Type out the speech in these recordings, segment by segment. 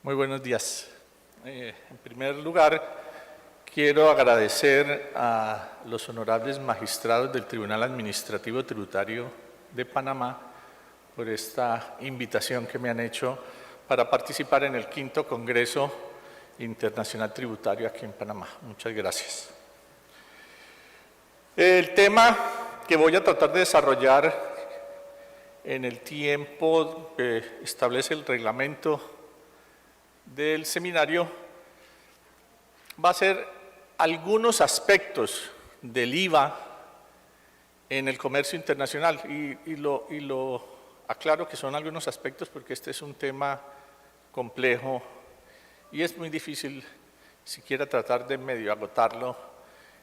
Muy buenos días. En primer lugar, quiero agradecer a los honorables magistrados del Tribunal Administrativo Tributario de Panamá por esta invitación que me han hecho para participar en el quinto Congreso Internacional Tributario aquí en Panamá. Muchas gracias. El tema que voy a tratar de desarrollar en el tiempo que establece el reglamento del seminario va a ser algunos aspectos del IVA en el comercio internacional y lo aclaro que son algunos aspectos porque este es un tema complejo y es muy difícil siquiera tratar de medio agotarlo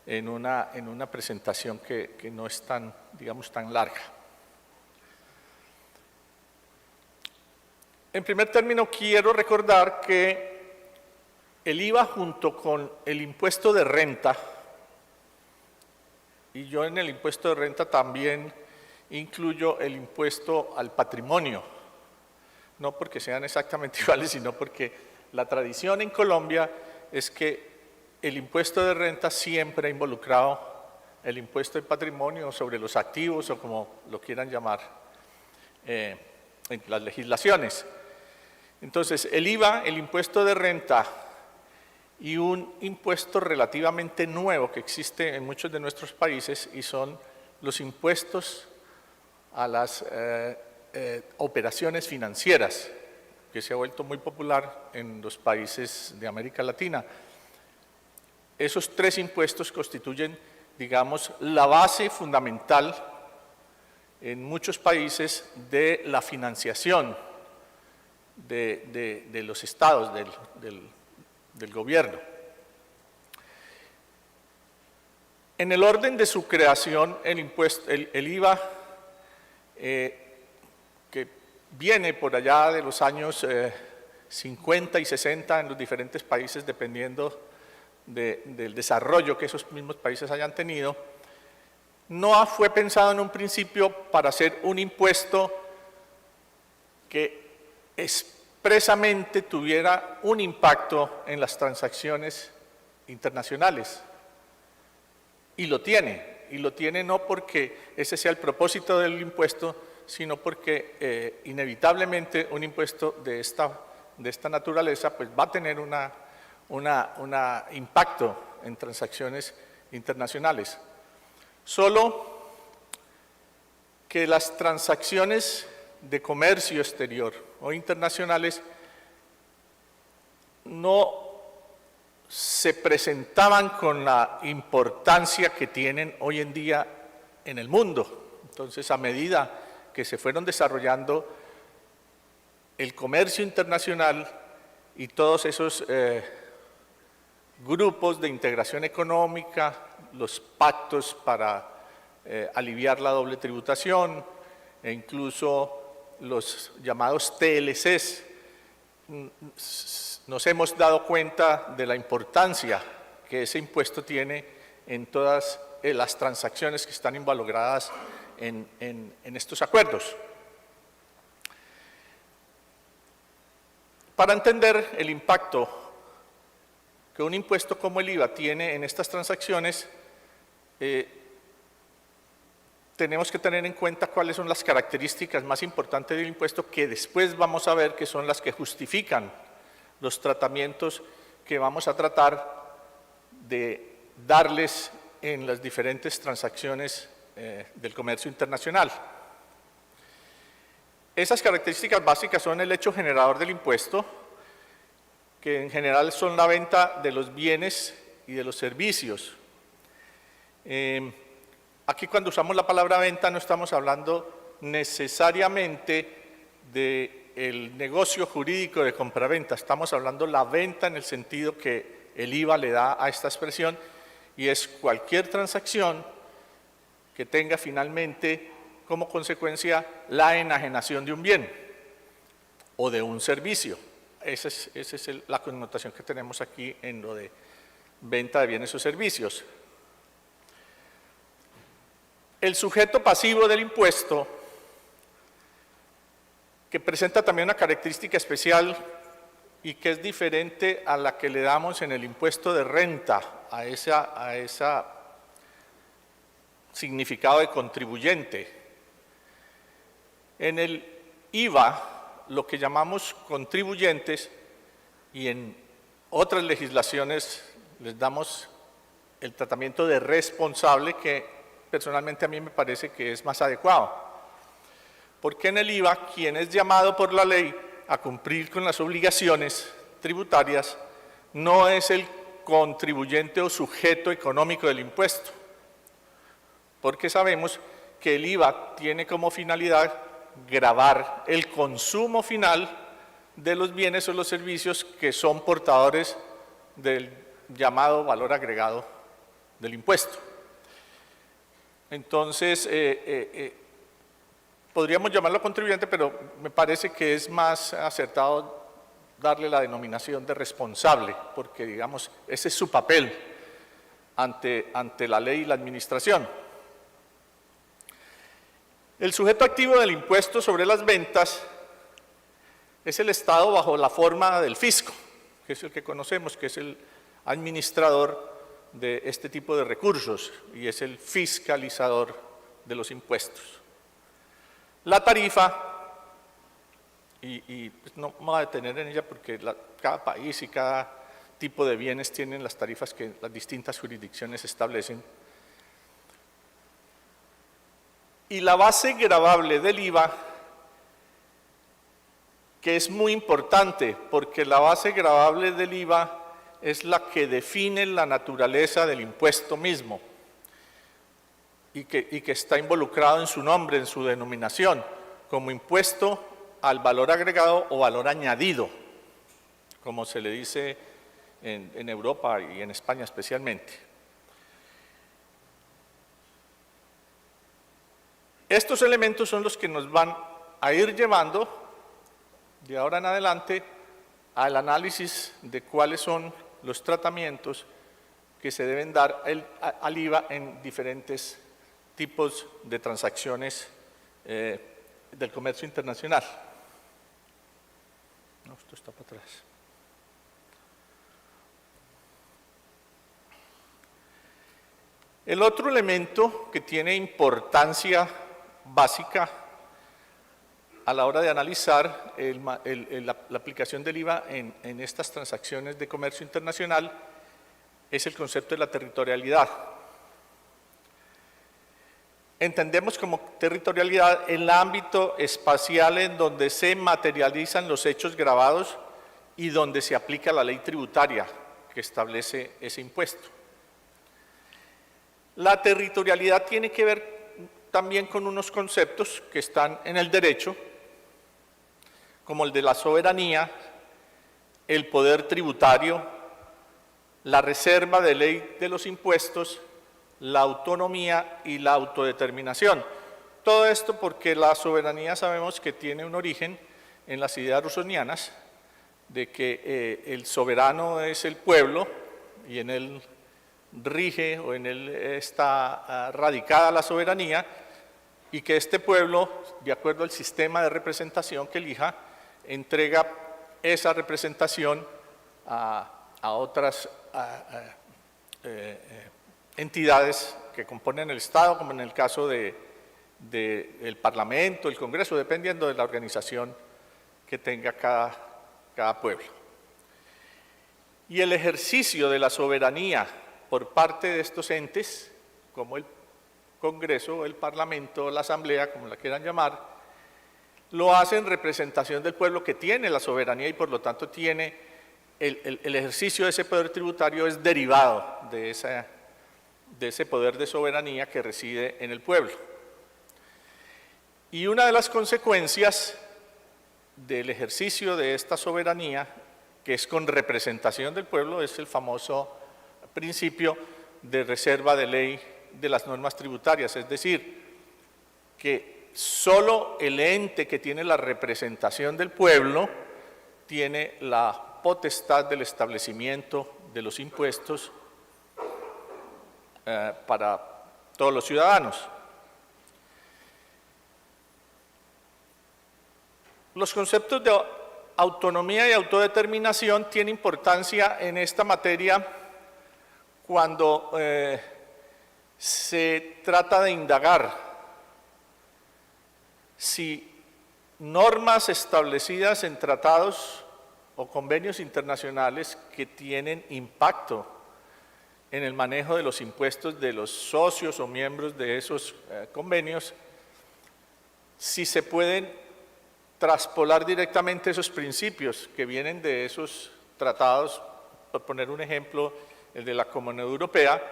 en una presentación que no es tan, digamos, tan larga. En primer término, quiero recordar que el IVA junto con el impuesto de renta, y yo en el impuesto de renta también incluyo el impuesto al patrimonio, no porque sean exactamente iguales, sino porque la tradición en Colombia es que el impuesto de renta siempre ha involucrado el impuesto de patrimonio sobre los activos o como lo quieran llamar en las legislaciones. Entonces, el IVA, el impuesto de renta y un impuesto relativamente nuevo que existe en muchos de nuestros países y son los impuestos a las operaciones financieras, que se ha vuelto muy popular en los países de América Latina. Esos tres impuestos constituyen, digamos, la base fundamental en muchos países de la financiación de los estados, del gobierno. En el orden de su creación, el IVA, que viene por allá de los años 50 y 60 en los diferentes países, dependiendo del desarrollo que esos mismos países hayan tenido, no fue pensado en un principio para ser un impuesto que expresamente tuviera un impacto en las transacciones internacionales. Y lo tiene no porque ese sea el propósito del impuesto, sino porque inevitablemente un impuesto de esta naturaleza pues, va a tener un impacto en transacciones internacionales. Solo que las transacciones de comercio exterior o internacionales no se presentaban con la importancia que tienen hoy en día en el mundo. Entonces, a medida que se fueron desarrollando el comercio internacional y todos esos grupos de integración económica, los pactos para aliviar la doble tributación e incluso los llamados TLCs, nos hemos dado cuenta de la importancia que ese impuesto tiene en todas las transacciones que están involucradas en estos acuerdos. Para entender el impacto que un impuesto como el IVA tiene en estas transacciones, tenemos que tener en cuenta cuáles son las características más importantes del impuesto que después vamos a ver que son las que justifican los tratamientos que vamos a tratar de darles en las diferentes transacciones del comercio internacional. Esas características básicas son el hecho generador del impuesto, que en general son la venta de los bienes y de los servicios. Aquí cuando usamos la palabra venta no estamos hablando necesariamente del negocio jurídico de compraventa, estamos hablando de la venta en el sentido que el IVA le da a esta expresión y es cualquier transacción que tenga finalmente como consecuencia la enajenación de un bien o de un servicio. Esa es la connotación que tenemos aquí en lo de venta de bienes o servicios. El sujeto pasivo del impuesto, que presenta también una característica especial y que es diferente a la que le damos en el impuesto de renta, a ese significado de contribuyente. En el IVA, lo que llamamos contribuyentes, y en otras legislaciones les damos el tratamiento de responsable, que personalmente a mí me parece que es más adecuado. Porque en el IVA, quien es llamado por la ley a cumplir con las obligaciones tributarias no es el contribuyente o sujeto económico del impuesto, porque sabemos que el IVA tiene como finalidad gravar el consumo final de los bienes o los servicios que son portadores del llamado valor agregado del impuesto. Entonces, podríamos llamarlo contribuyente, pero me parece que es más acertado darle la denominación de responsable, porque, digamos, ese es su papel ante la ley y la administración. El sujeto activo del impuesto sobre las ventas es el Estado bajo la forma del fisco, que es el que conocemos, que es el administrador de este tipo de recursos y es el fiscalizador de los impuestos. La tarifa, y no me voy a detener en ella porque cada país y cada tipo de bienes tienen las tarifas que las distintas jurisdicciones establecen. Y la base gravable del IVA, que es muy importante, porque la base gravable del IVA es la que define la naturaleza del impuesto mismo y que está involucrado en su nombre, en su denominación, como impuesto al valor agregado o valor añadido, como se le dice en Europa y en España especialmente. Estos elementos son los que nos van a ir llevando de ahora en adelante al análisis de cuáles son los tratamientos que se deben dar al IVA en diferentes tipos de transacciones del comercio internacional. No, esto está para atrás. El otro elemento que tiene importancia básica a la hora de analizar la aplicación del IVA en estas transacciones de comercio internacional es el concepto de la territorialidad. Entendemos como territorialidad el ámbito espacial en donde se materializan los hechos gravados y donde se aplica la ley tributaria que establece ese impuesto. La territorialidad tiene que ver también con unos conceptos que están en el derecho, como el de la soberanía, el poder tributario, la reserva de ley de los impuestos, la autonomía y la autodeterminación. Todo esto porque la soberanía sabemos que tiene un origen en las ideas rusonianas, de que el soberano es el pueblo y en él rige o en él está radicada la soberanía, y que este pueblo, de acuerdo al sistema de representación que elija, entrega esa representación a otras entidades que componen el Estado, como en el caso del Parlamento, el Congreso, dependiendo de la organización que tenga cada pueblo. Y el ejercicio de la soberanía por parte de estos entes, como el Congreso, el Parlamento, la Asamblea, como la quieran llamar, lo hace en representación del pueblo que tiene la soberanía y por lo tanto tiene el ejercicio de ese poder tributario es derivado de ese poder de soberanía que reside en el pueblo. Y una de las consecuencias del ejercicio de esta soberanía, que es con representación del pueblo, es el famoso principio de reserva de ley de las normas tributarias, es decir, que solo el ente que tiene la representación del pueblo tiene la potestad del establecimiento de los impuestos para todos los ciudadanos. Los conceptos de autonomía y autodeterminación tiene importancia en esta materia cuando se trata de indagar si normas establecidas en tratados o convenios internacionales que tienen impacto en el manejo de los impuestos de los socios o miembros de esos convenios, si se pueden traspolar directamente esos principios que vienen de esos tratados, por poner un ejemplo, el de la Comunidad Europea,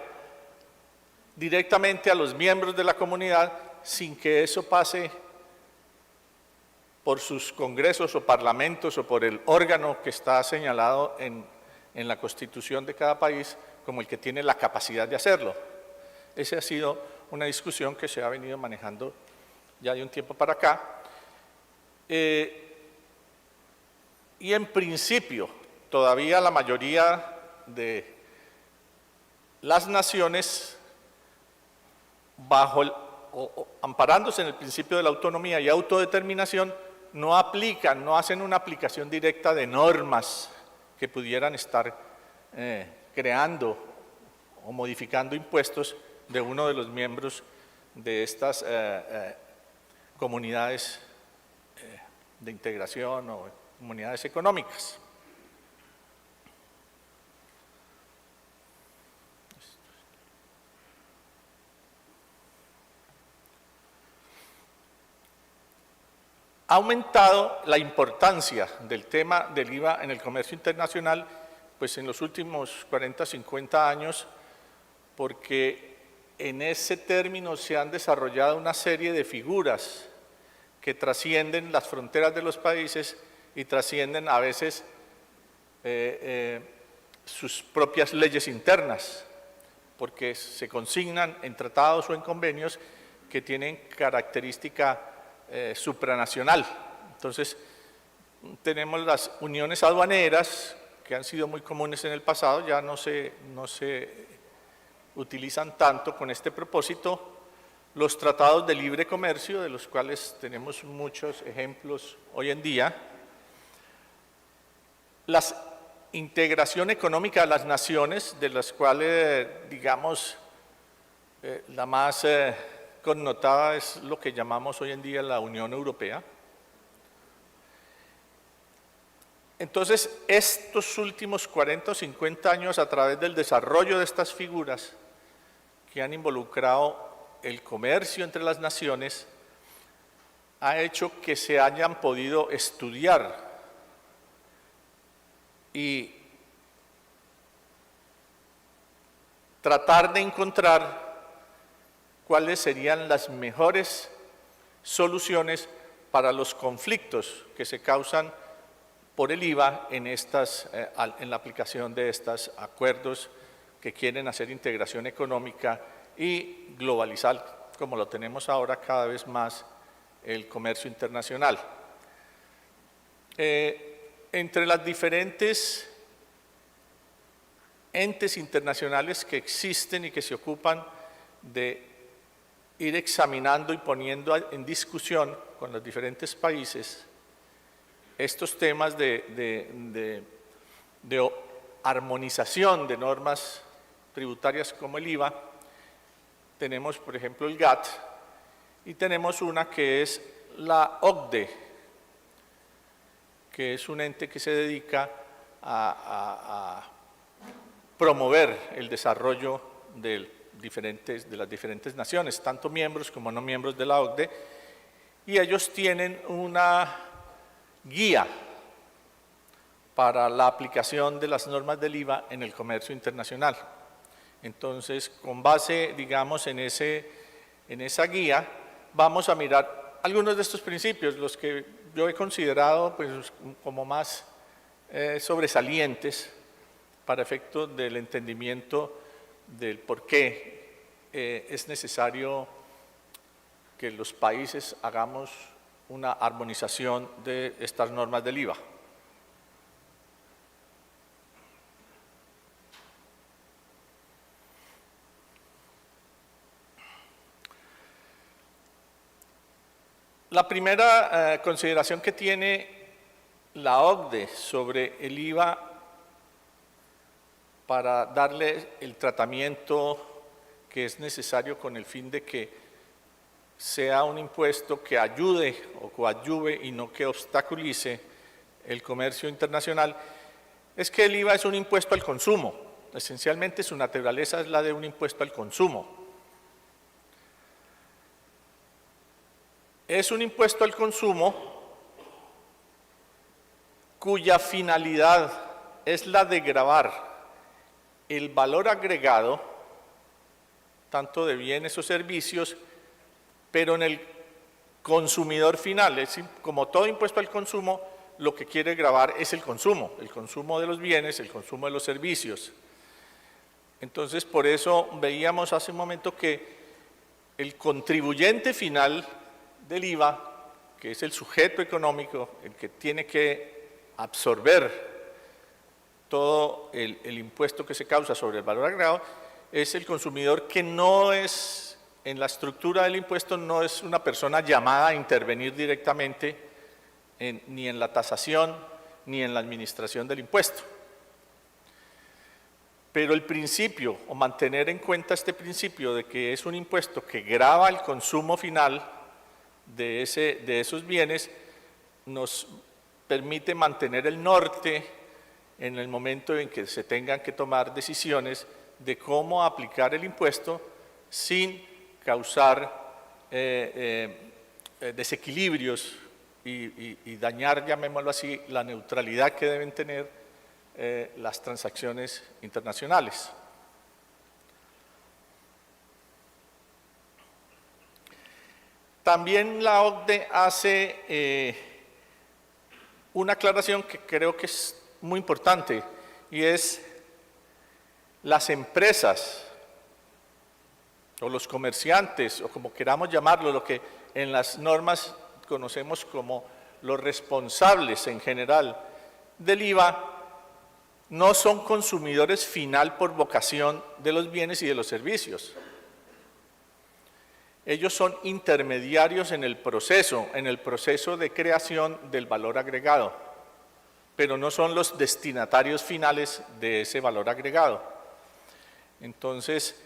directamente a los miembros de la comunidad sin que eso pase por sus congresos o parlamentos o por el órgano que está señalado en la Constitución de cada país como el que tiene la capacidad de hacerlo. Esa ha sido una discusión que se ha venido manejando ya de un tiempo para acá. Y en principio, todavía la mayoría de las naciones, amparándose en el principio de la autonomía y autodeterminación, no aplican, no hacen una aplicación directa de normas que pudieran estar creando o modificando impuestos de uno de los miembros de estas comunidades de integración o comunidades económicas. Ha aumentado la importancia del tema del IVA en el comercio internacional, pues en los últimos 40, 50 años, porque en ese término se han desarrollado una serie de figuras que trascienden las fronteras de los países y trascienden a veces sus propias leyes internas, porque se consignan en tratados o en convenios que tienen característica supranacional. Entonces, tenemos las uniones aduaneras, que han sido muy comunes en el pasado, ya no se utilizan tanto con este propósito. Los tratados de libre comercio, de los cuales tenemos muchos ejemplos hoy en día. La integración económica de las naciones, de las cuales, digamos, la más connotada es lo que llamamos hoy en día la Unión Europea. Entonces, estos últimos 40 o 50 años, a través del desarrollo de estas figuras que han involucrado el comercio entre las naciones, ha hecho que se hayan podido estudiar y tratar de encontrar cuáles serían las mejores soluciones para los conflictos que se causan por el IVA en la aplicación de estos acuerdos que quieren hacer integración económica y globalizar, como lo tenemos ahora cada vez más, el comercio internacional. Entre las diferentes entes internacionales que existen y que se ocupan de ir examinando y poniendo en discusión con los diferentes países estos temas de armonización de normas tributarias como el IVA, tenemos, por ejemplo, el GATT, y tenemos una que es la OCDE, que es un ente que se dedica a promover el desarrollo de las diferentes naciones, tanto miembros como no miembros de la OCDE, y ellos tienen una guía para la aplicación de las normas del IVA en el comercio internacional. Entonces, con base, digamos, en esa guía, vamos a mirar algunos de estos principios, los que yo he considerado pues, como más sobresalientes para efecto del entendimiento del por qué es necesario que los países hagamos una armonización de estas normas del IVA. La primera consideración que tiene la OCDE sobre el IVA para darle el tratamiento que es necesario con el fin de que sea un impuesto que ayude o coadyuve y no que obstaculice el comercio internacional, es que el IVA es un impuesto al consumo. Esencialmente su naturaleza es la de un impuesto al consumo. Es un impuesto al consumo cuya finalidad es la de gravar el valor agregado, tanto de bienes o servicios, pero en el consumidor final. Es decir, como todo impuesto al consumo, lo que quiere gravar es el consumo de los bienes, el consumo de los servicios. Entonces, por eso veíamos hace un momento que el contribuyente final del IVA, que es el sujeto económico, el que tiene que absorber todo el impuesto que se causa sobre el valor agregado, es el consumidor que no es, en la estructura del impuesto, no es una persona llamada a intervenir directamente ni en la tasación ni en la administración del impuesto. Pero el principio, o mantener en cuenta este principio de que es un impuesto que grava el consumo final de esos bienes, nos permite mantener el norte en el momento en que se tengan que tomar decisiones de cómo aplicar el impuesto sin causar desequilibrios y dañar, llamémoslo así, la neutralidad que deben tener las transacciones internacionales. También la OCDE hace una aclaración que creo que es muy importante, y es las empresas o los comerciantes, o como queramos llamarlo, lo que en las normas conocemos como los responsables en general del IVA, no son consumidores final por vocación de los bienes y de los servicios. Ellos son intermediarios en el proceso de creación del valor agregado, pero no son los destinatarios finales de ese valor agregado. Entonces,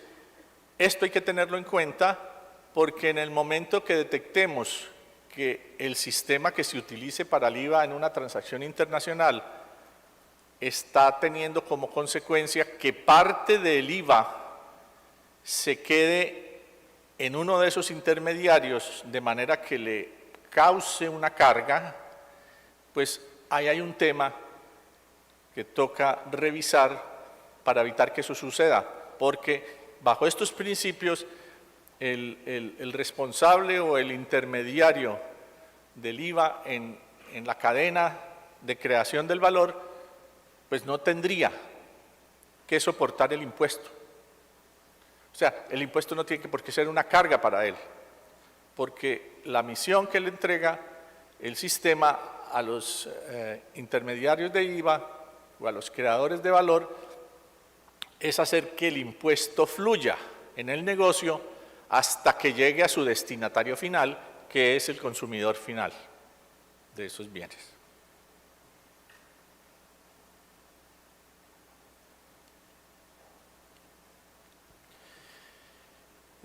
esto hay que tenerlo en cuenta porque en el momento que detectemos que el sistema que se utilice para el IVA en una transacción internacional está teniendo como consecuencia que parte del IVA se quede en uno de esos intermediarios de manera que le cause una carga, pues ahí hay un tema que toca revisar para evitar que eso suceda, porque bajo estos principios el responsable o el intermediario del IVA en la cadena de creación del valor, pues no tendría que soportar el impuesto. O sea, el impuesto no tiene por qué ser una carga para él, porque la misión que le entrega el sistema a los intermediarios de IVA o a los creadores de valor es hacer que el impuesto fluya en el negocio hasta que llegue a su destinatario final, que es el consumidor final de esos bienes.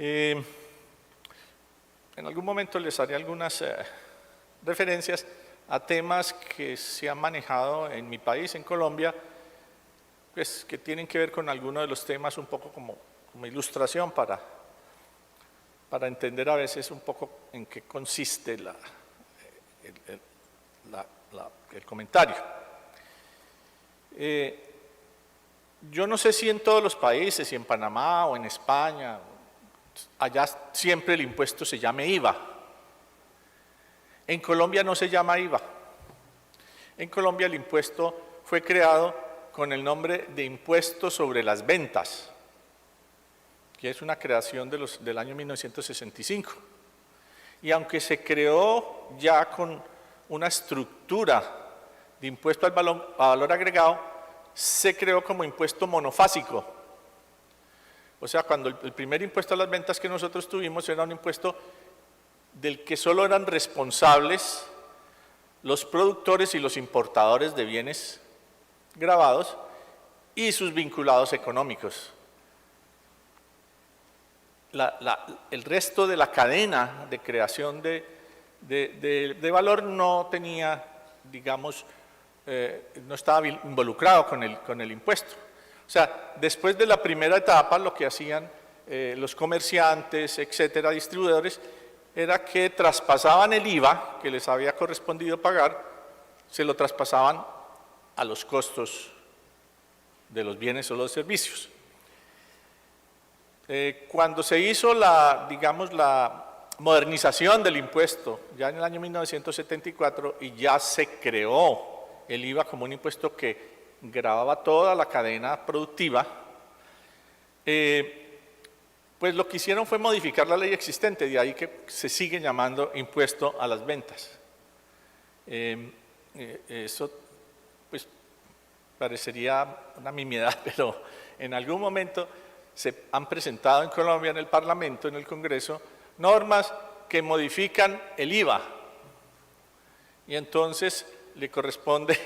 En algún momento les haré algunas referencias a temas que se han manejado en mi país, en Colombia, pues, que tienen que ver con algunos de los temas un poco como ilustración para entender a veces un poco en qué consiste el comentario. Yo no sé si en todos los países, si en Panamá o en España, allá siempre el impuesto se llame IVA. En Colombia no se llama IVA. En Colombia el impuesto fue creado con el nombre de Impuesto sobre las Ventas, que es una creación del año 1965. Y aunque se creó ya con una estructura de impuesto al valor agregado, se creó como impuesto monofásico. O sea, cuando el primer impuesto a las ventas que nosotros tuvimos era un impuesto del que solo eran responsables los productores y los importadores de bienes gravados y sus vinculados económicos. El resto de la cadena de creación de valor no tenía, digamos, no estaba involucrado con el impuesto. O sea, después de la primera etapa, lo que hacían los comerciantes, etcétera, distribuidores, era que traspasaban el IVA que les había correspondido pagar, se lo traspasaban a los costos de los bienes o los servicios. Cuando se hizo digamos, la modernización del impuesto, ya en el año 1974, y ya se creó el IVA como un impuesto que gravaba toda la cadena productiva, pues lo que hicieron fue modificar la ley existente, de ahí que se sigue llamando impuesto a las ventas. Eso pues parecería una nimiedad, pero en algún momento se han presentado en Colombia en el Parlamento, en el Congreso, normas que modifican el IVA. Y entonces le corresponde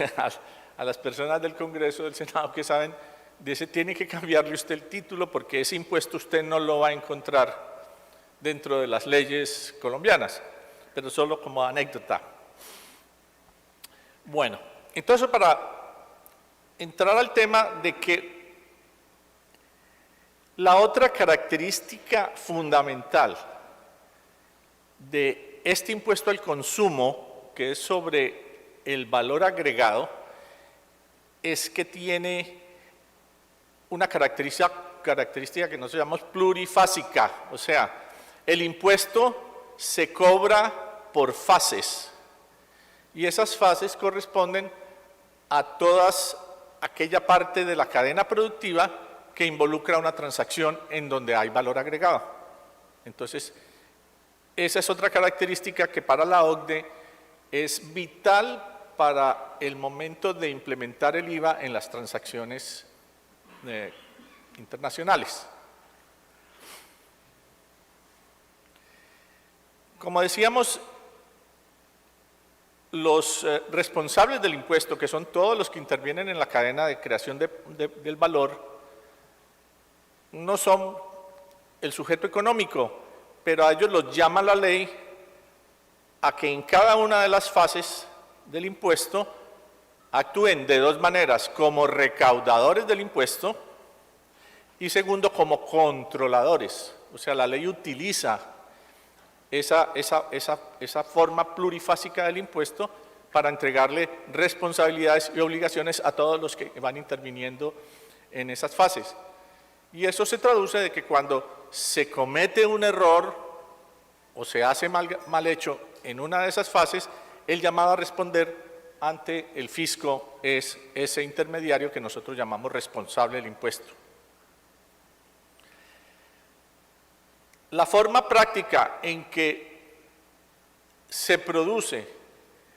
a las personas del Congreso, del Senado, que saben, dice, tiene que cambiarle usted el título porque ese impuesto usted no lo va a encontrar dentro de las leyes colombianas, pero solo como anécdota. Bueno, entonces para entrar al tema de que la otra característica fundamental de este impuesto al consumo, que es sobre el valor agregado, es que tiene una característica que nosotros llamamos plurifásica, o sea, el impuesto se cobra por fases y esas fases corresponden a todas aquella parte de la cadena productiva que involucra una transacción en donde hay valor agregado. Entonces, esa es otra característica que para la OCDE es vital para el momento de implementar el IVA en las transacciones internacionales. Como decíamos, los responsables del impuesto, que son todos los que intervienen en la cadena de creación del valor, no son el sujeto económico, pero a ellos los llama la ley a que en cada una de las fases del impuesto actúen de dos maneras, como recaudadores del impuesto y segundo, como controladores. O sea, la ley utiliza esa forma plurifásica del impuesto para entregarle responsabilidades y obligaciones a todos los que van interviniendo en esas fases. Y eso se traduce de que cuando se comete un error o se hace mal hecho en una de esas fases, el llamado a responder ante el fisco es ese intermediario que nosotros llamamos responsable del impuesto. La forma práctica en que se produce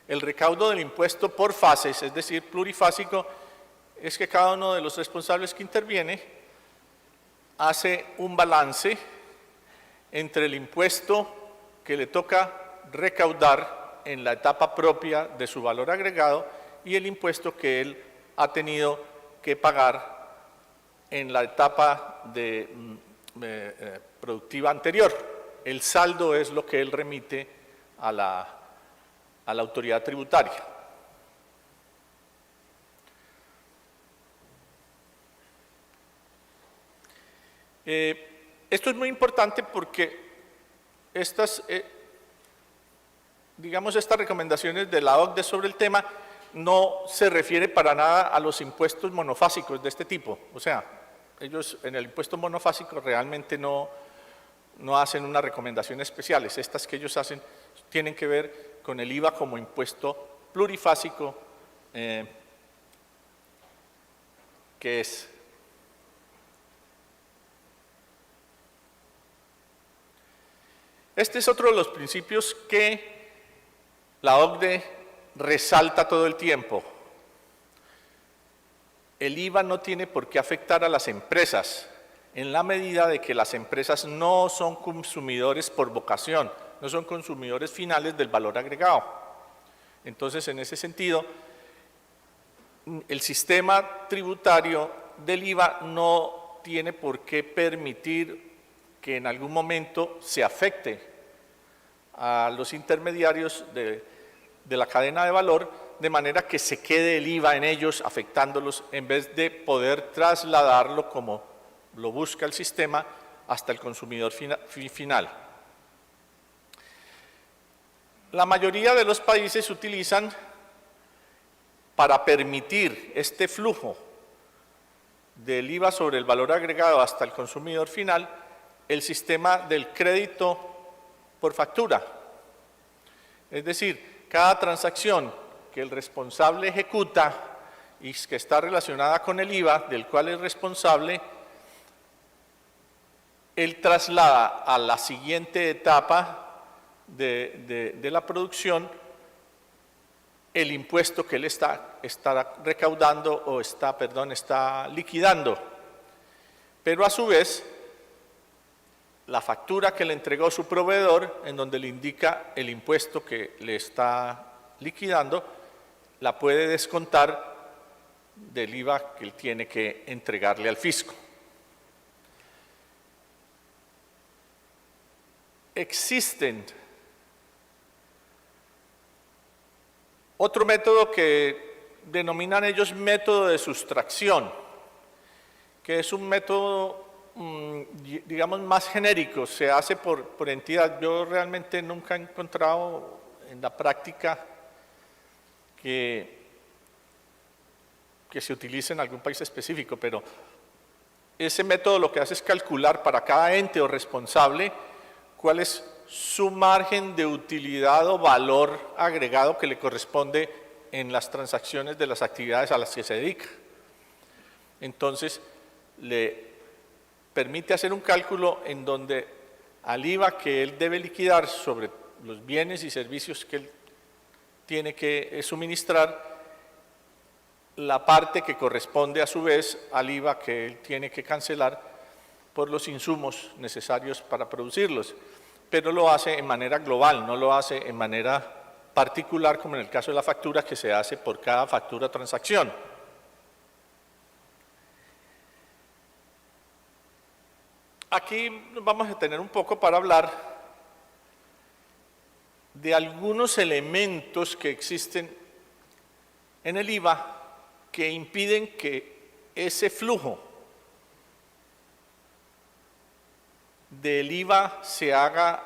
el recaudo del impuesto por fases, es decir, plurifásico, es que cada uno de los responsables que interviene hace un balance entre el impuesto que le toca recaudar en la etapa propia de su valor agregado y el impuesto que él ha tenido que pagar en la etapa productiva anterior. El saldo es lo que él remite a la autoridad tributaria. Esto es muy importante porque estas recomendaciones de la OCDE sobre el tema no se refiere para nada a los impuestos monofásicos de este tipo. O sea, ellos en el impuesto monofásico realmente no hacen unas recomendaciones especiales. Estas que ellos hacen tienen que ver con el IVA como impuesto plurifásico, que es. Este es otro de los principios que la OCDE resalta todo el tiempo. El IVA no tiene por qué afectar a las empresas en la medida de que las empresas no son consumidores por vocación, no son consumidores finales del valor agregado. Entonces, en ese sentido, el sistema tributario del IVA no tiene por qué permitir que en algún momento se afecte a los intermediarios de la cadena de valor, de manera que se quede el IVA en ellos afectándolos en vez de poder trasladarlo como lo busca el sistema hasta el consumidor final. La mayoría de los países utilizan, para permitir este flujo del IVA sobre el valor agregado hasta el consumidor final, el sistema del crédito por factura. Es decir, cada transacción que el responsable ejecuta y que está relacionada con el IVA, del cual es responsable, él traslada a la siguiente etapa de la producción el impuesto que él está recaudando o está liquidando. Pero a su vez, la factura que le entregó su proveedor, en donde le indica el impuesto que le está liquidando, la puede descontar del IVA que él tiene que entregarle al fisco. Existen otro método que denominan ellos método de sustracción, que es un método, digamos, más genérico, se hace por entidad. Yo realmente nunca he encontrado en la práctica que se utilice en algún país específico, pero ese método lo que hace es calcular para cada ente o responsable cuál es su margen de utilidad o valor agregado que le corresponde en las transacciones de las actividades a las que se dedica. Entonces, le permite hacer un cálculo en donde al IVA que él debe liquidar sobre los bienes y servicios que él tiene que suministrar, la parte que corresponde a su vez al IVA que él tiene que cancelar por los insumos necesarios para producirlos, pero lo hace en manera global, no lo hace en manera particular como en el caso de la factura, que se hace por cada factura o transacción. Aquí nos vamos a tener un poco para hablar de algunos elementos que existen en el IVA que impiden que ese flujo del IVA se haga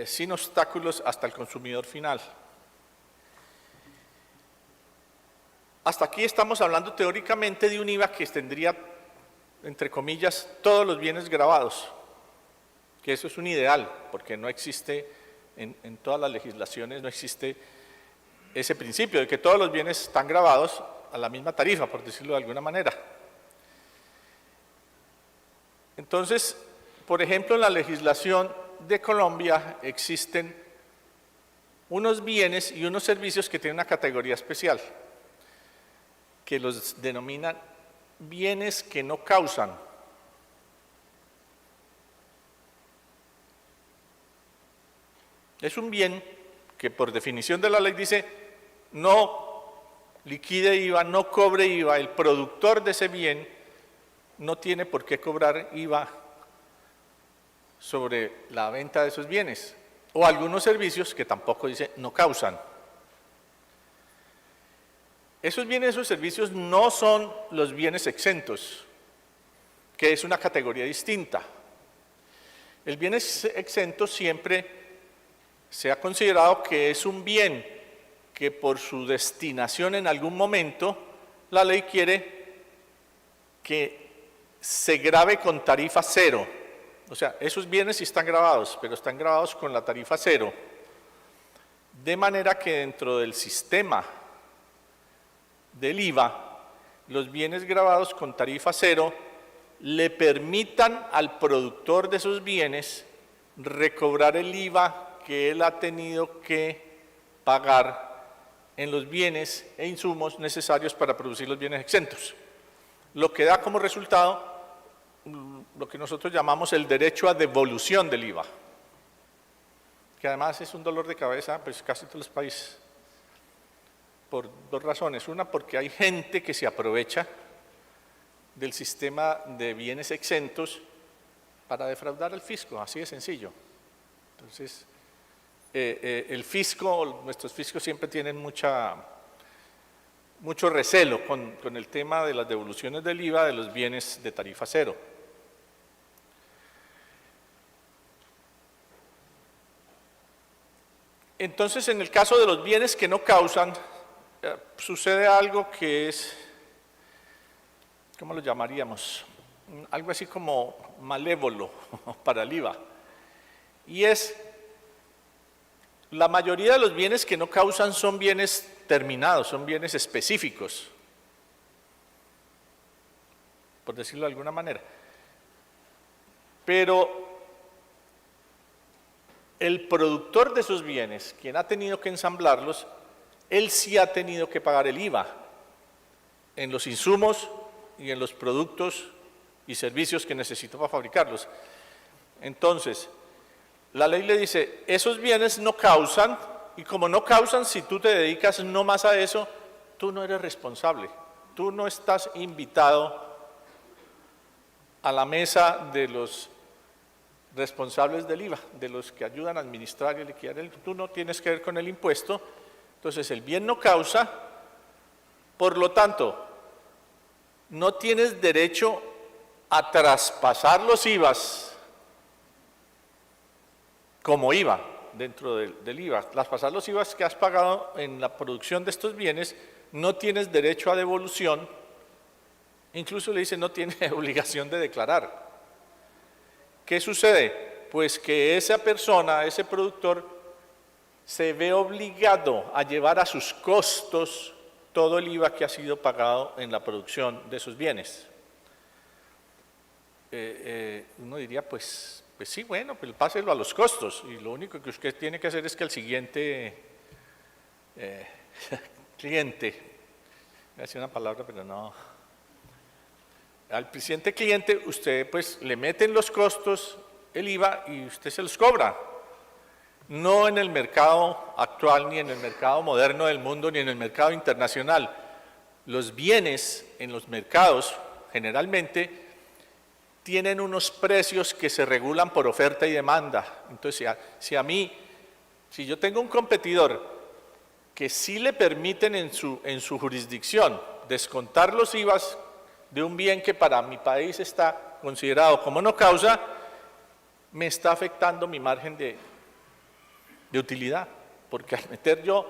sin obstáculos hasta el consumidor final. Hasta aquí estamos hablando teóricamente de un IVA que tendría, entre comillas, todos los bienes gravados, que eso es un ideal, porque no existe, en todas las legislaciones no existe ese principio de que todos los bienes están gravados a la misma tarifa, por decirlo de alguna manera. Entonces, por ejemplo, en la legislación de Colombia existen unos bienes y unos servicios que tienen una categoría especial, que los denominan bienes que no causan. Es un bien que por definición de la ley dice no liquide IVA, no cobre IVA, el productor de ese bien no tiene por qué cobrar IVA sobre la venta de esos bienes, o algunos servicios que tampoco dice no causan. Esos bienes, esos servicios no son los bienes exentos, que es una categoría distinta. El bien exento siempre se ha considerado que es un bien que por su destinación en algún momento la ley quiere que se grave con tarifa cero. O sea, esos bienes sí están gravados, pero están gravados con la tarifa cero. De manera que dentro del sistema del IVA, los bienes gravados con tarifa cero le permitan al productor de esos bienes recobrar el IVA que él ha tenido que pagar en los bienes e insumos necesarios para producir los bienes exentos. Lo que da como resultado lo que nosotros llamamos el derecho a devolución del IVA, que además es un dolor de cabeza, pues casi todos los países por dos razones. Una, porque hay gente que se aprovecha del sistema de bienes exentos para defraudar al fisco, así de sencillo. Entonces, el fisco, nuestros fiscos siempre tienen mucho recelo con el tema de las devoluciones del IVA de los bienes de tarifa cero. Entonces, en el caso de los bienes que no causan, sucede algo que es, ¿cómo lo llamaríamos? Algo así como malévolo para el IVA. Y es, la mayoría de los bienes que no causan son bienes terminados, son bienes específicos, por decirlo de alguna manera. Pero el productor de esos bienes, quien ha tenido que ensamblarlos, él sí ha tenido que pagar el IVA en los insumos y en los productos y servicios que necesitó para fabricarlos. Entonces, la ley le dice, esos bienes no causan, y como no causan, si tú te dedicas no más a eso, tú no eres responsable, tú no estás invitado a la mesa de los responsables del IVA, de los que ayudan a administrar y liquidar tú no tienes que ver con el impuesto, entonces el bien no causa, por lo tanto, no tienes derecho a traspasar los IVAs como IVA dentro del IVA. Traspasar los IVAs que has pagado en la producción de estos bienes, no tienes derecho a devolución, incluso le dice no tiene obligación de declarar. ¿Qué sucede? Pues que esa persona, ese productor, se ve obligado a llevar a sus costos todo el IVA que ha sido pagado en la producción de esos bienes. Uno diría, pues sí, bueno, pues páselo a los costos, y lo único que usted tiene que hacer es que al siguiente cliente, voy a decir una palabra, pero no, al siguiente cliente usted pues le mete en los costos el IVA y usted se los cobra. No en el mercado actual, ni en el mercado moderno del mundo, ni en el mercado internacional. Los bienes en los mercados generalmente tienen unos precios que se regulan por oferta y demanda. Entonces, si yo tengo un competidor que sí le permiten en su jurisdicción descontar los IVAs de un bien que para mi país está considerado como no causa, me está afectando mi margen de utilidad, porque al meter yo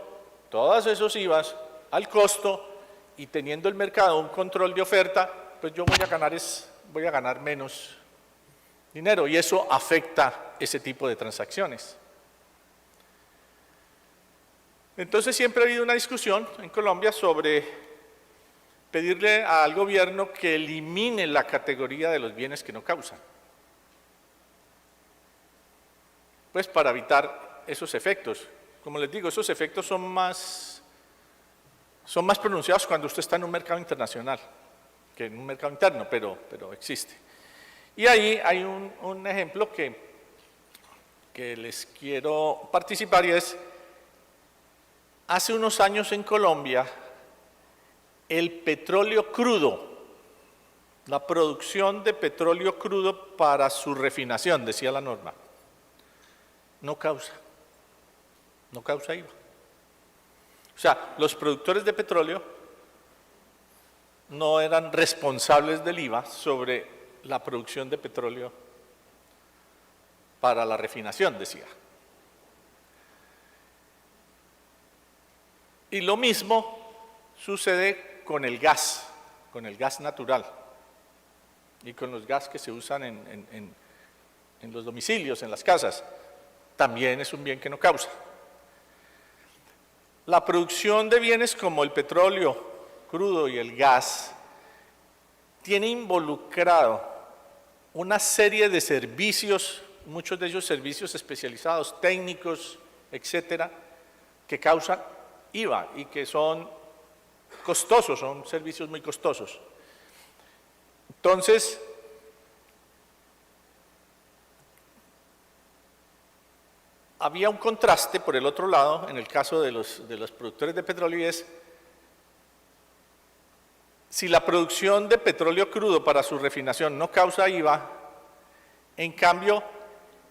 todos esos IVAs al costo y teniendo el mercado un control de oferta, pues yo voy a ganar menos dinero, y eso afecta ese tipo de transacciones. Entonces siempre ha habido una discusión en Colombia sobre pedirle al gobierno que elimine la categoría de los bienes que no causan, pues para evitar esos efectos. Como les digo, esos efectos son más pronunciados cuando usted está en un mercado internacional que en un mercado interno, pero existe. Y ahí hay un ejemplo que les quiero participar, y es, hace unos años en Colombia, el petróleo crudo, la producción de petróleo crudo para su refinación, decía la norma, no causa IVA. O sea, los productores de petróleo no eran responsables del IVA sobre la producción de petróleo para la refinación, decía. Y lo mismo sucede con el gas natural y con los gas que se usan en los domicilios, en las casas. También es un bien que no causa. La producción de bienes como el petróleo crudo y el gas tiene involucrado una serie de servicios, muchos de ellos servicios especializados, técnicos, etcétera, que causan IVA y que son costosos, son servicios muy costosos. Entonces, había un contraste por el otro lado en el caso de los productores de petróleo, y es si la producción de petróleo crudo para su refinación no causa IVA, en cambio,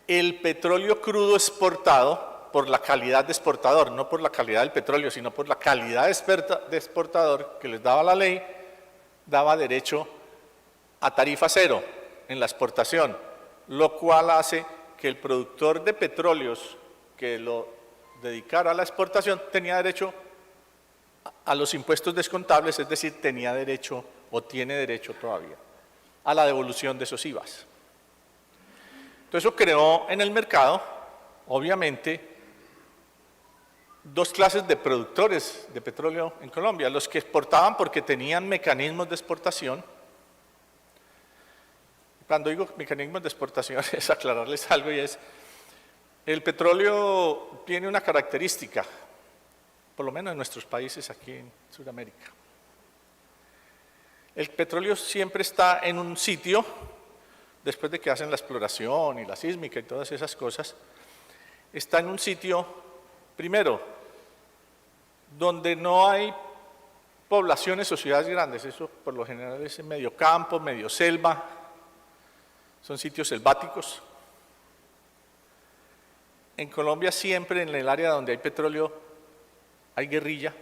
el petróleo crudo exportado, por la calidad de exportador, no por la calidad del petróleo, sino por la calidad de exportador que les daba la ley, daba derecho a tarifa cero en la exportación, lo cual hace que el productor de petróleos que lo dedicara a la exportación tenía derecho a los impuestos descontables, es decir, tenía derecho o tiene derecho todavía a la devolución de esos IVAs. Entonces eso creó en el mercado, obviamente, dos clases de productores de petróleo en Colombia, los que exportaban porque tenían mecanismos de exportación. Cuando digo mecanismos de exportación es aclararles algo, y es, el petróleo tiene una característica, por lo menos en nuestros países aquí en Sudamérica. El petróleo siempre está en un sitio, después de que hacen la exploración y la sísmica y todas esas cosas, está en un sitio, primero, donde no hay poblaciones o ciudades grandes, eso por lo general es medio campo, medio selva, son sitios selváticos. En Colombia siempre en el área donde hay petróleo hay guerrilla,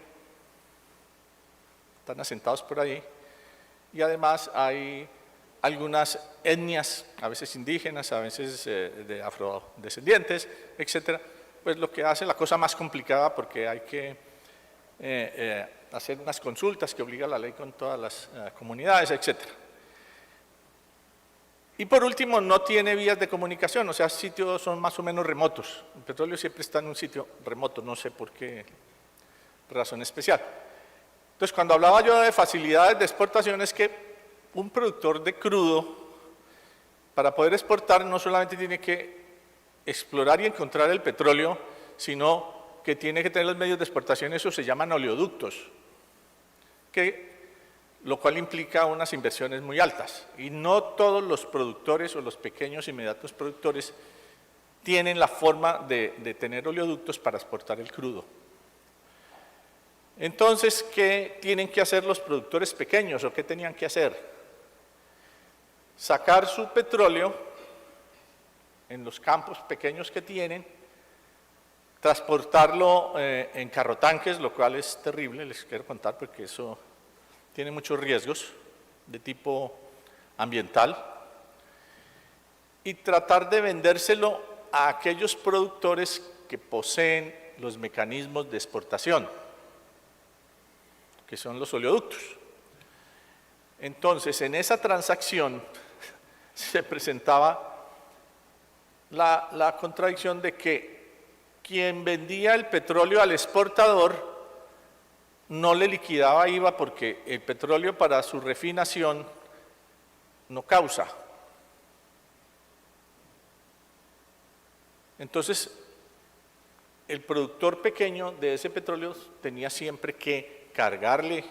están asentados por ahí, y además hay algunas etnias, a veces indígenas, a veces de afrodescendientes, etcétera, pues lo que hace la cosa más complicada porque hay que hacer unas consultas que obliga la ley con todas las comunidades, etcétera. Y por último, no tiene vías de comunicación, o sea, sitios son más o menos remotos. El petróleo siempre está en un sitio remoto, no sé por qué razón especial. Entonces, cuando hablaba yo de facilidades de exportación, es que un productor de crudo, para poder exportar, no solamente tiene que explorar y encontrar el petróleo, sino que tiene que tener los medios de exportación, eso se llaman oleoductos, lo cual implica unas inversiones muy altas. Y no todos los productores o los pequeños inmediatos productores tienen la forma de tener oleoductos para exportar el crudo. Entonces, ¿qué tienen que hacer los productores pequeños o qué tenían que hacer? Sacar su petróleo en los campos pequeños que tienen, transportarlo en carrotanques, lo cual es terrible, les quiero contar porque eso tiene muchos riesgos de tipo ambiental, y tratar de vendérselo a aquellos productores que poseen los mecanismos de exportación, que son los oleoductos. Entonces, en esa transacción se presentaba la contradicción de que quien vendía el petróleo al exportador no le liquidaba IVA porque el petróleo para su refinación no causa. Entonces, el productor pequeño de ese petróleo tenía siempre que cargarle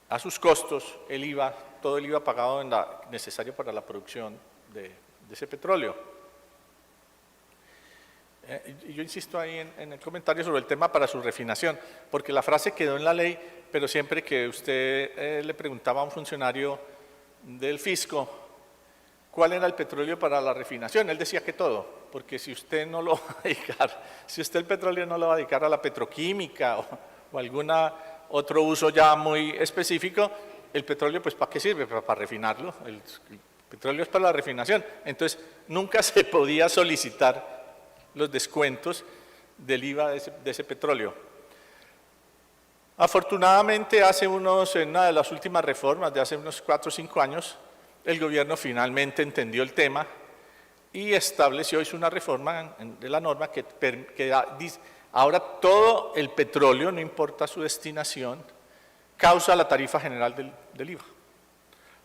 a sus costos el IVA, todo el IVA pagado necesario para la producción de ese petróleo. Y yo insisto ahí en el comentario sobre el tema para su refinación, porque la frase quedó en la ley, pero siempre que usted le preguntaba a un funcionario del fisco cuál era el petróleo para la refinación, él decía que todo, porque si usted no lo va a dedicar, si usted el petróleo no lo va a dedicar a la petroquímica o algún otro uso ya muy específico, el petróleo pues ¿para qué sirve? Para refinarlo, el petróleo es para la refinación, entonces nunca se podía solicitar los descuentos del IVA de ese petróleo. Afortunadamente, en una de las últimas reformas de hace unos 4 o 5 años, el gobierno finalmente entendió el tema y estableció, hizo una reforma de la norma que ahora todo el petróleo, no importa su destinación, causa la tarifa general del IVA,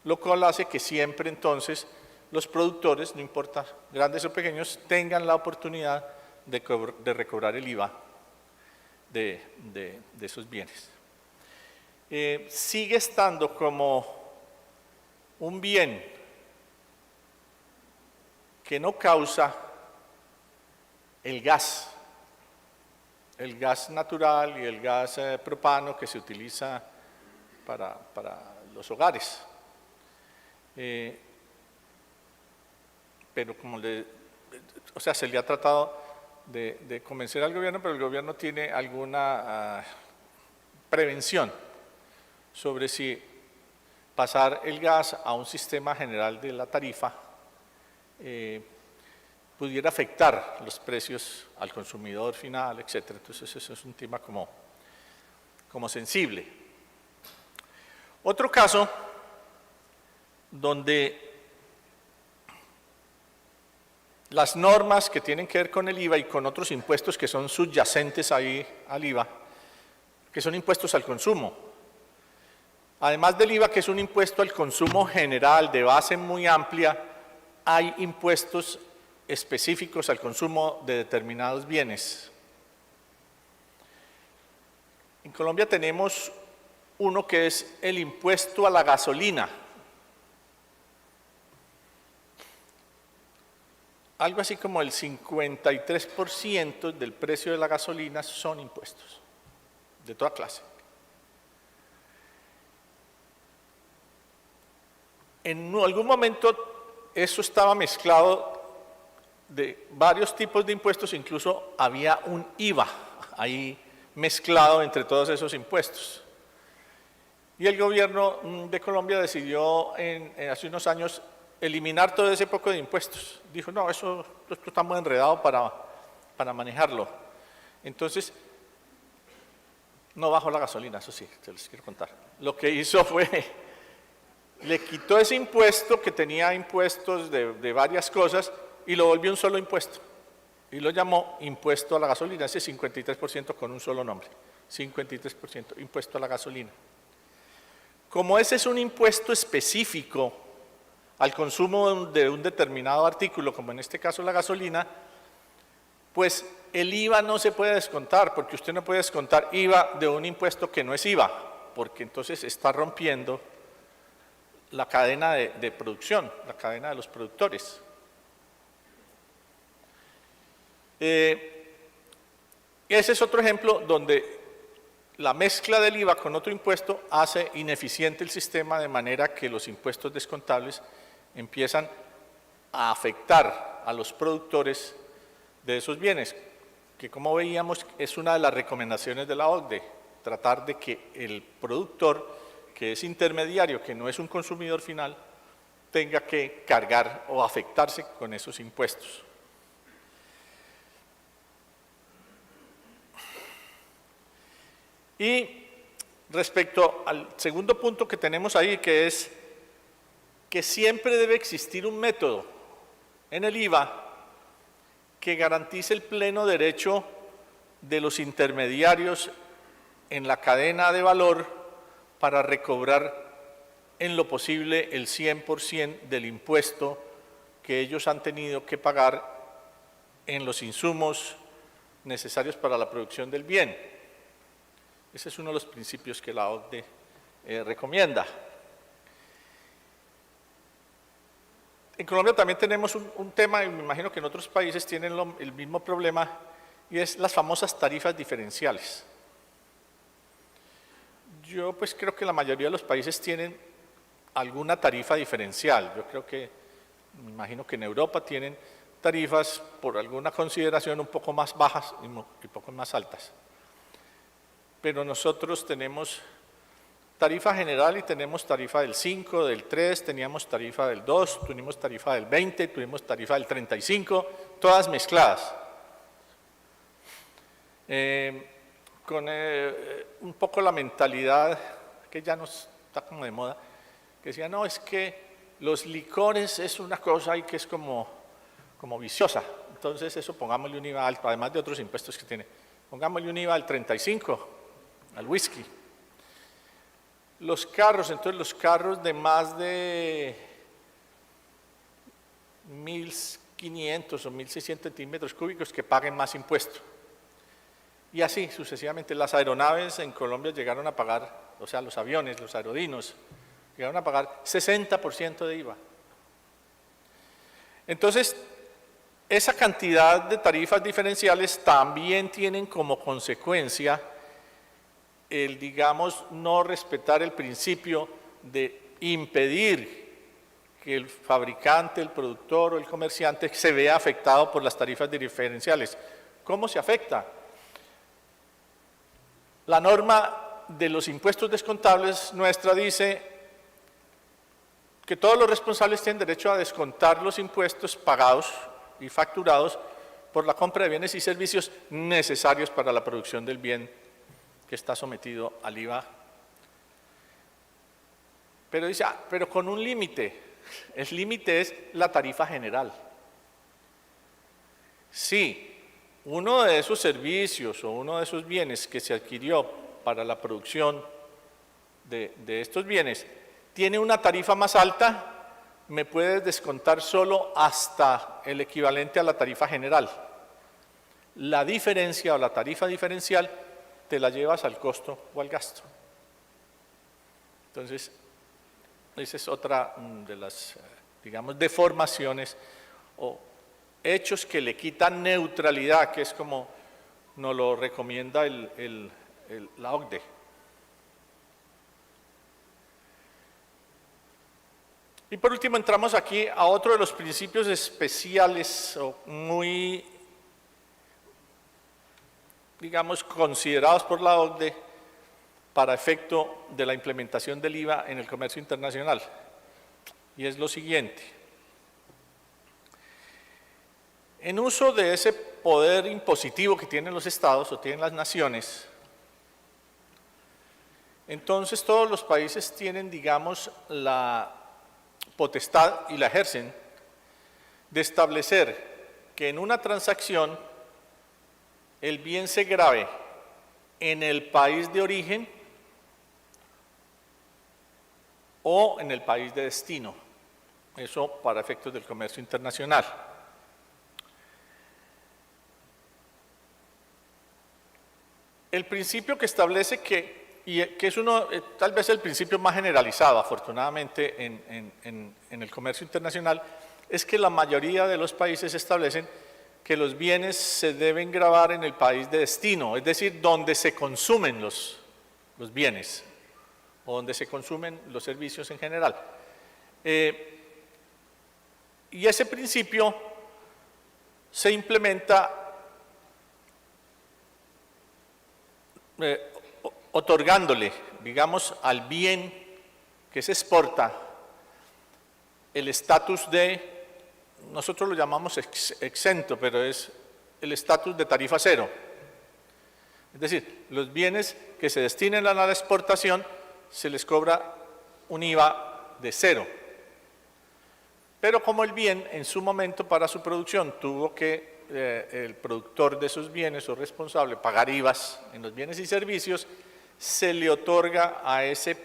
lo cual hace que siempre entonces los productores, no importa grandes o pequeños, tengan la oportunidad de recobrar el IVA de esos bienes. Sigue estando como un bien que no causa el gas natural y el gas propano que se utiliza para los hogares. Pero como se le ha tratado de convencer al gobierno, pero el gobierno tiene alguna prevención sobre si pasar el gas a un sistema general de la tarifa pudiera afectar los precios al consumidor final, etc. Entonces eso es un tema como sensible. Otro caso donde las normas que tienen que ver con el IVA y con otros impuestos que son subyacentes ahí al IVA, que son impuestos al consumo. Además del IVA, que es un impuesto al consumo general de base muy amplia, hay impuestos específicos al consumo de determinados bienes. En Colombia tenemos uno que es el impuesto a la gasolina. Algo así como el 53% del precio de la gasolina son impuestos, de toda clase. En algún momento eso estaba mezclado de varios tipos de impuestos, incluso había un IVA ahí mezclado entre todos esos impuestos. Y el gobierno de Colombia decidió hace unos años eliminar todo ese poco de impuestos. Dijo, no, esto está muy enredado para manejarlo. Entonces, no bajó la gasolina, eso sí, se les quiero contar. Lo que hizo fue, le quitó ese impuesto que tenía impuestos de varias cosas y lo volvió un solo impuesto. Y lo llamó impuesto a la gasolina, ese 53% con un solo nombre. 53% impuesto a la gasolina. Como ese es un impuesto específico al consumo de un determinado artículo, como en este caso la gasolina, pues el IVA no se puede descontar, porque usted no puede descontar IVA de un impuesto que no es IVA, porque entonces está rompiendo la cadena de producción, la cadena de los productores. Ese es otro ejemplo donde la mezcla del IVA con otro impuesto hace ineficiente el sistema, de manera que los impuestos descontables empiezan a afectar a los productores de esos bienes, que como veíamos es una de las recomendaciones de la OCDE, tratar de que el productor, que es intermediario, que no es un consumidor final, tenga que cargar o afectarse con esos impuestos. Y respecto al segundo punto que tenemos ahí, que es que siempre debe existir un método en el IVA que garantice el pleno derecho de los intermediarios en la cadena de valor para recobrar en lo posible el 100% del impuesto que ellos han tenido que pagar en los insumos necesarios para la producción del bien. Ese es uno de los principios que la OCDE recomienda. En Colombia también tenemos un tema, y me imagino que en otros países tienen el mismo problema, y es las famosas tarifas diferenciales. Yo pues creo que la mayoría de los países tienen alguna tarifa diferencial. Yo creo que, me imagino que en Europa tienen tarifas por alguna consideración un poco más bajas y un poco más altas. Pero nosotros tenemos tarifa general y tenemos tarifa del 5, del 3, teníamos tarifa del 2, tuvimos tarifa del 20, tuvimos tarifa del 35, todas mezcladas. Con un poco la mentalidad que ya nos está como de moda, que decía, no, es que los licores es una cosa ahí que es como viciosa, entonces eso pongámosle un IVA alto, además de otros impuestos que tiene, pongámosle un IVA al 35, al whisky. Los carros, entonces los carros de más de 1.500 o 1.600 centímetros cúbicos que paguen más impuesto. Y así sucesivamente. Las aeronaves en Colombia llegaron a pagar, o sea, los aviones, los aerodinos, llegaron a pagar 60% de IVA. Entonces, esa cantidad de tarifas diferenciales también tienen como consecuencia el, digamos, no respetar el principio de impedir que el fabricante, el productor o el comerciante se vea afectado por las tarifas diferenciales. ¿Cómo se afecta? La norma de los impuestos descontables nuestra dice que todos los responsables tienen derecho a descontar los impuestos pagados y facturados por la compra de bienes y servicios necesarios para la producción del bien que está sometido al IVA. Pero dice, pero con un límite. El límite es la tarifa general. Si uno de esos servicios o uno de esos bienes que se adquirió para la producción de estos bienes tiene una tarifa más alta, me puedes descontar solo hasta el equivalente a la tarifa general. La diferencia o la tarifa diferencial te la llevas al costo o al gasto. Entonces, esa es otra de las, digamos, deformaciones o hechos que le quitan neutralidad, que es como nos lo recomienda la OCDE. Y por último entramos aquí a otro de los principios especiales o muy, digamos, considerados por la OCDE para efecto de la implementación del IVA en el comercio internacional. Y es lo siguiente. En uso de ese poder impositivo que tienen los estados o tienen las naciones, entonces todos los países tienen, digamos, la potestad y la ejercen de establecer que en una transacción el bien se grave en el país de origen o en el país de destino. Eso para efectos del comercio internacional. El principio que establece que es uno, tal vez el principio más generalizado, afortunadamente, en el comercio internacional, es que la mayoría de los países establecen que los bienes se deben gravar en el país de destino, es decir, donde se consumen los bienes o donde se consumen los servicios en general. Y ese principio se implementa otorgándole, digamos, al bien que se exporta el estatus de, nosotros lo llamamos exento, pero es el estatus de tarifa cero. Es decir, los bienes que se destinen a la exportación se les cobra un IVA de cero. Pero como el bien en su momento para su producción tuvo que el productor de esos bienes o responsable pagar IVAs en los bienes y servicios, se le otorga a ese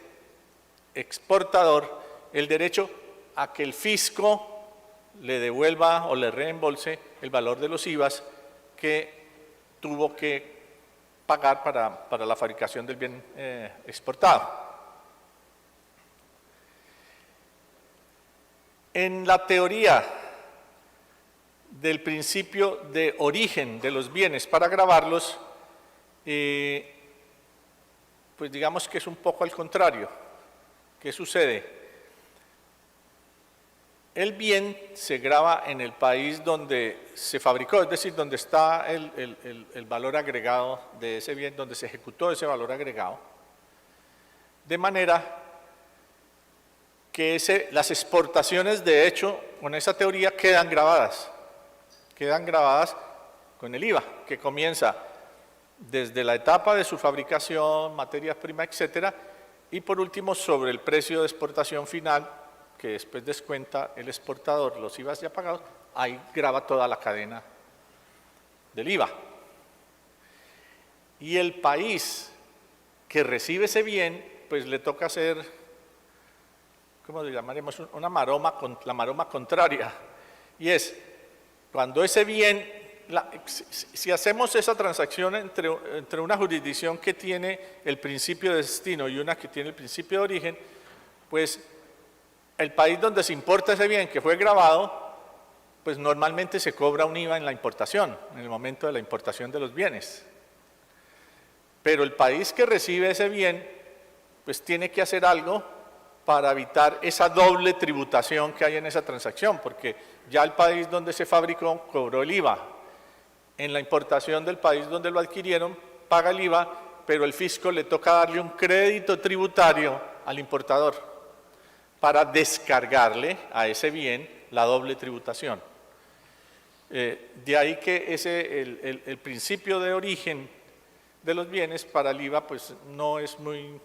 exportador el derecho a que el fisco le devuelva o le reembolse el valor de los IVAs que tuvo que pagar para la fabricación del bien exportado. En la teoría del principio de origen de los bienes para gravarlos, pues digamos que es un poco al contrario. ¿Qué sucede? El bien se grava en el país donde se fabricó, es decir, donde está el valor agregado de ese bien, donde se ejecutó ese valor agregado, de manera que las exportaciones, de hecho, con esa teoría quedan grabadas con el IVA, que comienza desde la etapa de su fabricación, materias primas, etcétera, y por último sobre el precio de exportación final, que después descuenta el exportador los IVAs ya pagados, ahí graba toda la cadena del IVA. Y el país que recibe ese bien, pues le toca hacer, ¿cómo le llamaremos? La maroma contraria, y es cuando ese bien, si hacemos esa transacción entre una jurisdicción que tiene el principio de destino y una que tiene el principio de origen, pues el país donde se importa ese bien que fue gravado, pues normalmente se cobra un IVA en la importación, en el momento de la importación de los bienes. pero el país que recibe ese bien, pues tiene que hacer algo para evitar esa doble tributación que hay en esa transacción, porque ya el país donde se fabricó cobró el IVA. En la importación del país donde lo adquirieron, paga el IVA, pero el fisco le toca darle un crédito tributario al importador para descargarle a ese bien la doble tributación. De ahí que el principio de origen de los bienes para el IVA pues no es muy,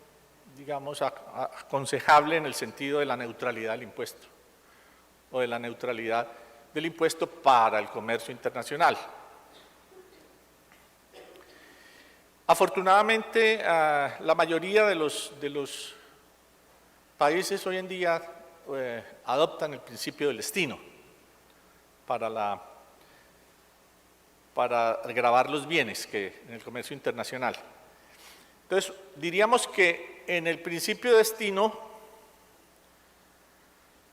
digamos, aconsejable en el sentido de la neutralidad del impuesto o de la neutralidad del impuesto para el comercio internacional. Afortunadamente, la mayoría de los países hoy en día adoptan el principio del destino para gravar los bienes en el comercio internacional. Entonces, diríamos que en el principio de destino,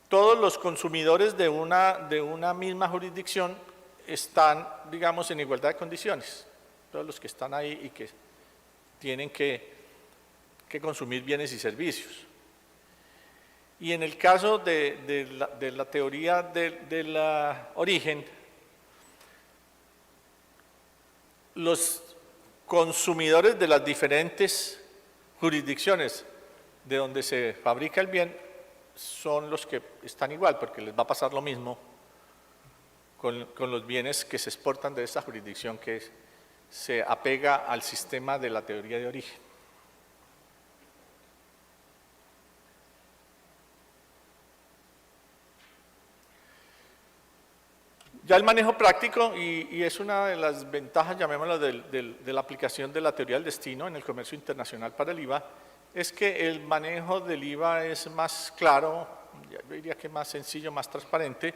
todos los consumidores de una misma jurisdicción están, digamos, en igualdad de condiciones. Todos los que están ahí y que tienen que consumir bienes y servicios. Y en el caso de la teoría del origen, los consumidores de las diferentes jurisdicciones de donde se fabrica el bien son los que están igual, porque les va a pasar lo mismo con los bienes que se exportan de esa jurisdicción que se apega al sistema de la teoría de origen. Ya el manejo práctico, y es una de las ventajas, llamémoslo, de la aplicación de la teoría del destino en el comercio internacional para el IVA, es que el manejo del IVA es más claro, yo diría que más sencillo, más transparente.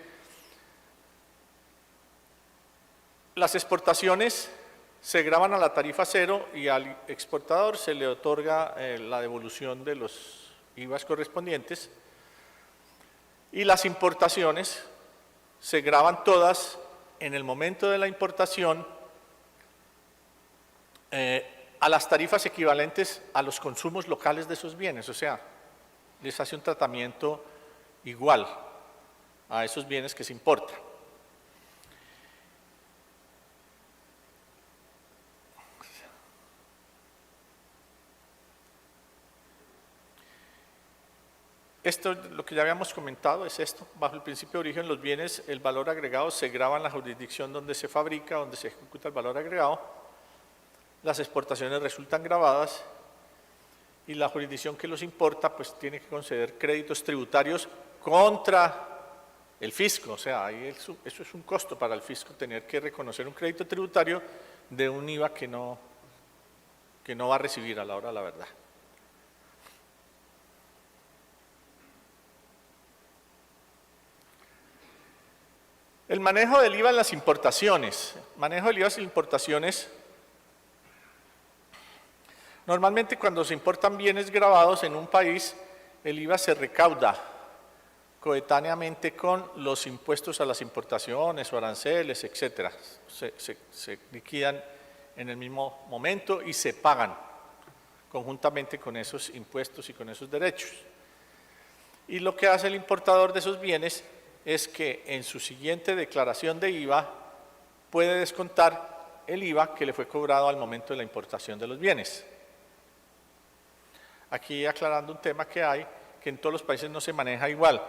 Las exportaciones se gravan a la tarifa cero y al exportador se le otorga la devolución de los IVAs correspondientes, y las importaciones se graban todas en el momento de la importación a las tarifas equivalentes a los consumos locales de esos bienes, o sea, les hace un tratamiento igual a esos bienes que se importan. Esto, lo que ya habíamos comentado, es esto. Bajo el principio de origen, los bienes, el valor agregado se grava en la jurisdicción donde se fabrica, donde se ejecuta el valor agregado. Las exportaciones resultan gravadas y la jurisdicción que los importa pues tiene que conceder créditos tributarios contra el fisco. O sea, ahí eso es un costo para el fisco, tener que reconocer un crédito tributario de un IVA que no va a recibir a la hora de la verdad. El manejo del IVA en las importaciones. Manejo del IVA en las importaciones. Normalmente cuando se importan bienes gravados en un país, el IVA se recauda coetáneamente con los impuestos a las importaciones o aranceles, etcétera. Se liquidan en el mismo momento y se pagan conjuntamente con esos impuestos y con esos derechos. Y lo que hace el importador de esos bienes es que en su siguiente declaración de IVA puede descontar el IVA que le fue cobrado al momento de la importación de los bienes. Aquí aclarando un tema que hay, que en todos los países no se maneja igual.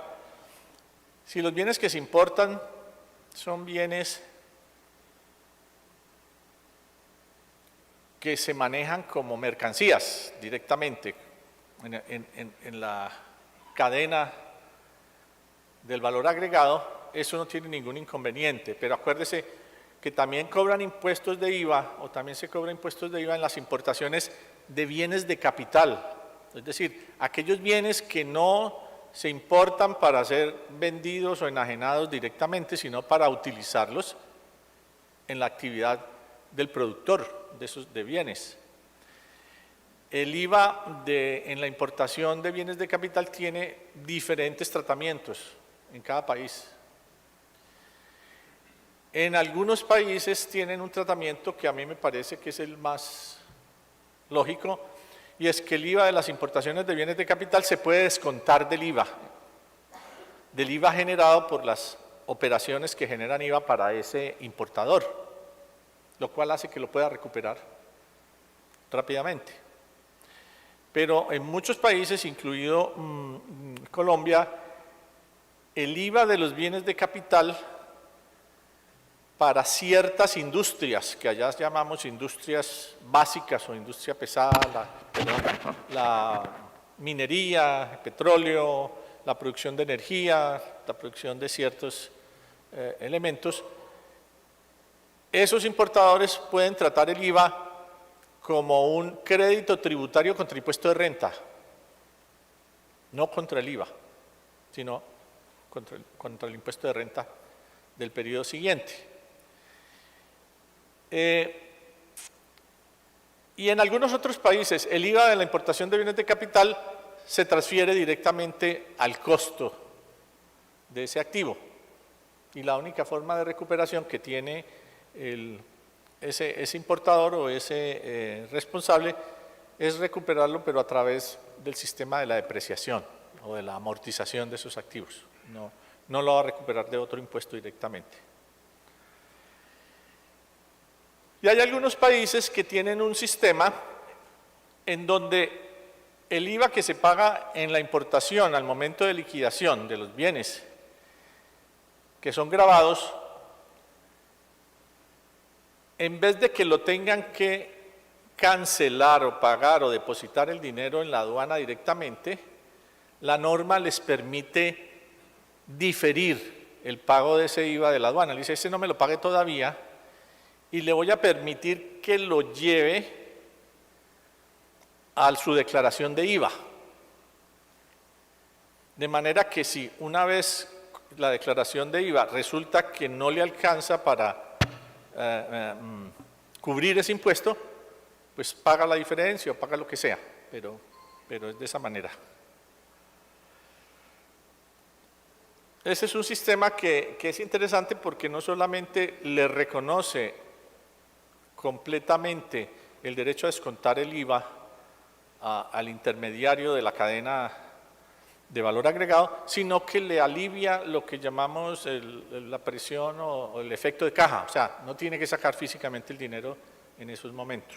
Si los bienes que se importan son bienes que se manejan como mercancías directamente en la cadena del valor agregado, eso no tiene ningún inconveniente, pero acuérdese que también cobran impuestos de IVA, o también se cobran impuestos de IVA en las importaciones de bienes de capital, es decir, aquellos bienes que no se importan para ser vendidos o enajenados directamente, sino para utilizarlos en la actividad del productor de bienes. El IVA en la importación de bienes de capital tiene diferentes tratamientos en cada país. En algunos países tienen un tratamiento que a mí me parece que es el más lógico, y es que el IVA de las importaciones de bienes de capital se puede descontar del IVA generado por las operaciones que generan IVA para ese importador, lo cual hace que lo pueda recuperar rápidamente. Pero en muchos países, incluido Colombia, el IVA de los bienes de capital para ciertas industrias, que allá llamamos industrias básicas o industria pesada, la minería, el petróleo, la producción de energía, la producción de ciertos elementos, esos importadores pueden tratar el IVA como un crédito tributario contra el impuesto de renta, no contra el IVA, sino contra el impuesto de renta del periodo siguiente. Y en algunos otros países el IVA de la importación de bienes de capital se transfiere directamente al costo de ese activo, y la única forma de recuperación que tiene ese importador o ese responsable es recuperarlo, pero a través del sistema de la depreciación o de la amortización de esos activos. No lo va a recuperar de otro impuesto directamente. Y hay algunos países que tienen un sistema en donde el IVA que se paga en la importación al momento de liquidación de los bienes que son gravados, en vez de que lo tengan que cancelar o pagar o depositar el dinero en la aduana directamente, la norma les permite diferir el pago de ese IVA de la aduana. Le dice, ese no me lo pague todavía y le voy a permitir que lo lleve a su declaración de IVA. De manera que si una vez la declaración de IVA resulta que no le alcanza para cubrir ese impuesto, pues paga la diferencia o paga lo que sea, pero es de esa manera. Ese es un sistema que es interesante porque no solamente le reconoce completamente el derecho a descontar el IVA al intermediario de la cadena de valor agregado, sino que le alivia lo que llamamos la presión o el efecto de caja, o sea, no tiene que sacar físicamente el dinero en esos momentos.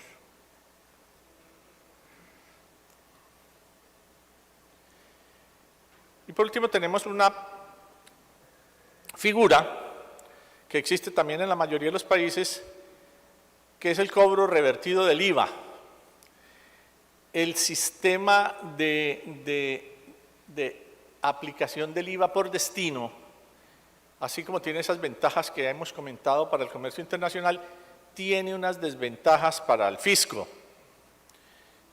Y por último tenemos una figura que existe también en la mayoría de los países, que es el cobro revertido del IVA. El sistema de aplicación del IVA por destino, así como tiene esas ventajas que ya hemos comentado para el comercio internacional, tiene unas desventajas para el fisco,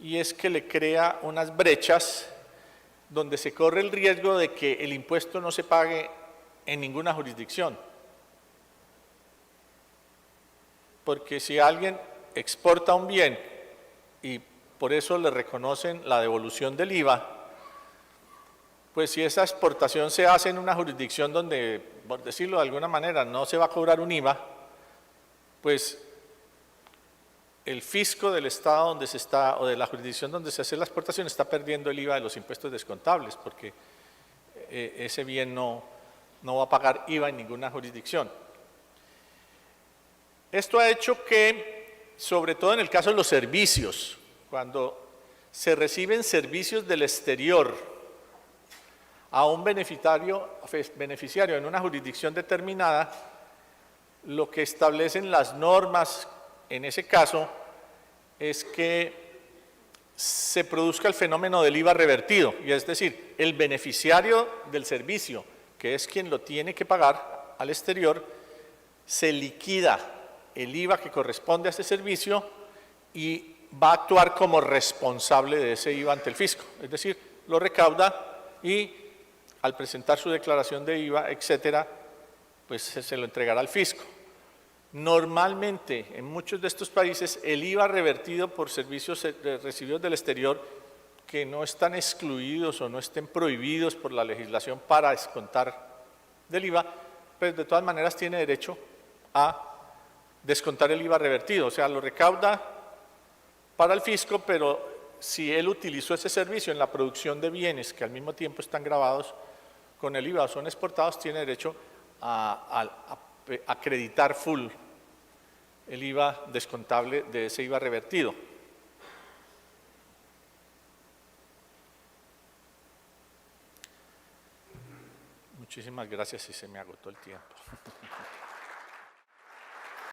y es que le crea unas brechas donde se corre el riesgo de que el impuesto no se pague en ninguna jurisdicción. Porque si alguien exporta un bien y por eso le reconocen la devolución del IVA, pues si esa exportación se hace en una jurisdicción donde, por decirlo de alguna manera, no se va a cobrar un IVA, pues el fisco del estado donde se está, o de la jurisdicción donde se hace la exportación, está perdiendo el IVA de los impuestos descontables, porque ese bien no va a pagar IVA en ninguna jurisdicción. Esto ha hecho que, sobre todo en el caso de los servicios, cuando se reciben servicios del exterior a un beneficiario en una jurisdicción determinada, lo que establecen las normas en ese caso es que se produzca el fenómeno del IVA revertido, y es decir, el beneficiario del servicio, que es quien lo tiene que pagar al exterior, se liquida el IVA que corresponde a ese servicio y va a actuar como responsable de ese IVA ante el fisco, es decir, lo recauda y al presentar su declaración de IVA, etcétera, pues se lo entregará al fisco. Normalmente, en muchos de estos países, el IVA revertido por servicios recibidos del exterior que no están excluidos o no estén prohibidos por la legislación para descontar del IVA, pues de todas maneras tiene derecho a descontar el IVA revertido, o sea, lo recauda para el fisco, pero si él utilizó ese servicio en la producción de bienes que al mismo tiempo están grabados con el IVA o son exportados, tiene derecho a acreditar full el IVA descontable de ese IVA revertido. Muchísimas gracias y se me agotó el tiempo.